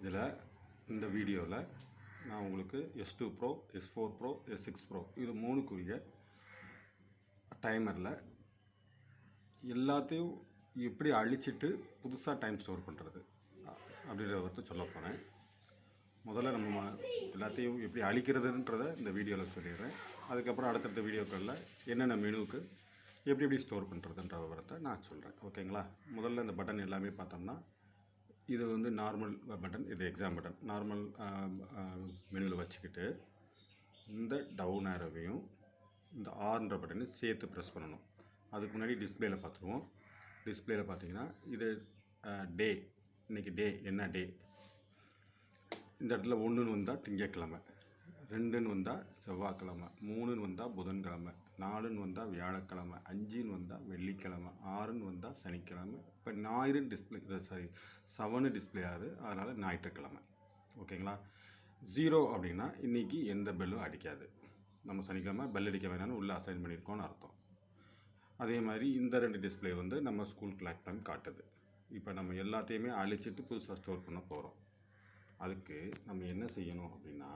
இதில் இந்த வீடியோவில் நான் உங்களுக்கு S2 Pro, S4 Pro, S6 Pro இது மூணுக்குரிய டைமரில் எல்லாத்தையும் எப்படி அழிச்சிட்டு புதுசாக டைம் ஸ்டோர் பண்ணுறது அப்படின்றத பற்றி சொல்ல போகிறேன். முதல்ல நம்ம எல்லாத்தையும் எப்படி அழிக்கிறதுன்றதை இந்த வீடியோவில் சொல்லிடுறேன். அதுக்கப்புறம் அடுத்தடுத்த வீடியோக்களில் என்னென்ன மெனுவுக்கு எப்படி எப்படி ஸ்டோர் பண்ணுறதுன்ற விவரத்தை நான் சொல்கிறேன். ஓகேங்களா? முதல்ல இந்த பட்டன் எல்லாமே பார்த்தோம்னா இது வந்து நார்மல் பட்டன், இது எக்ஸாம் பட்டன். நார்மல் மெனுவில் வச்சுக்கிட்டு இந்த டவுன் ஆரோவையும் இந்த ஆர்ன்ற பட்டனையும் சேர்த்து ப்ரெஸ் பண்ணணும். அதுக்கு முன்னாடி டிஸ்பிளேயில் பார்த்துருவோம். டிஸ்பிளேயில் பார்த்தீங்கன்னா இது டே, இன்றைக்கி டே என்ன டே. இந்த இடத்துல 1ன்னு வந்தால் திங்கட்கிழமை, 2ன்னு வந்தால் செவ்வாய்க்கிழமை, 3ன்னு வந்தால் புதன்கிழமை, 4ன்னு வந்தால் வியாழக்கிழமை, 5ன்னு வந்தால் வெள்ளிக்கிழமை, 6ன்னு வந்தால் சனிக்கிழமை. இப்போ ஞாயிறு டிஸ்பிளே, சாரி 7 டிஸ்பிளே ஆகுது, அதனால் ஞாயிற்றுக்கிழமை. ஓகேங்களா? 0 அப்படின்னா இன்றைக்கி எந்த பெல்லும் அடிக்காது. நம்ம சனிக்கிழமை பெல் அடிக்க வேணாம்னு உள்ளே அசைன் பண்ணியிருக்கோன்னு அர்த்தம். அதே மாதிரி இந்த 2 டிஸ்பிளே வந்து நம்ம ஸ்கூல் கிளாக் டைம் காட்டுது. இப்போ நம்ம எல்லாத்தையுமே அழிச்சிட்டு புதுசாக ஸ்டோர் பண்ண போகிறோம். அதுக்கு நம்ம என்ன செய்யணும் அப்படின்னா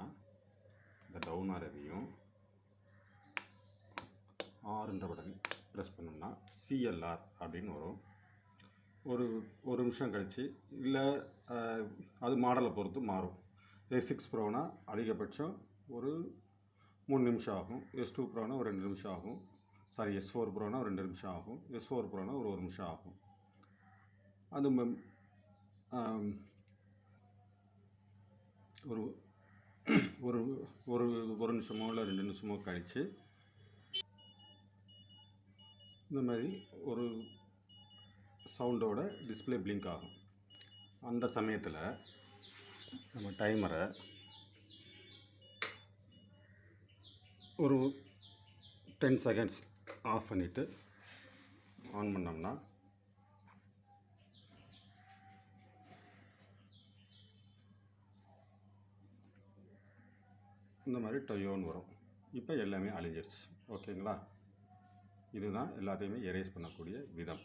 இந்த டவுன் ஆரவையும் ஆர்ன்ற பட்டனை ப்ரெஸ் பண்ணோம்னா CLR அப்படின்னு வரும். ஒரு நிமிஷம் கழித்து, இல்லை அது மாடலை பொறுத்து மாறும். S6 ப்ரோனா அதிகபட்சம் ஒரு 3 நிமிஷம் ஆகும், S2 ப்ரோனா ஒரு 2 நிமிஷம் ஆகும், சாரி S4 ப்ரோனா ஒரு 2 நிமிஷம் ஆகும், S4 ப்ரோனா ஒரு 1 நிமிஷம் ஆகும். அது ஒரு ஒரு ஒரு ஒரு நிமிஷமோ இல்லை 2 நிமிஷமோ கழித்து இந்த மாதிரி ஒரு சவுண்டோட டிஸ்பிளே பிளிங்க் ஆகும். அந்த சமயத்தில் நம்ம டைமரை ஒரு 10 செகண்ட்ஸ் ஆஃப் பண்ணிவிட்டு ஆன் பண்ணோம்னா இந்த மாதிரி டொயோன்னு வரும். இப்போ எல்லாமே அழிஞ்சிருச்சு. ஓகேங்களா? இதுதான் எல்லாத்தையுமே எரேஸ் பண்ணக்கூடிய விதம்.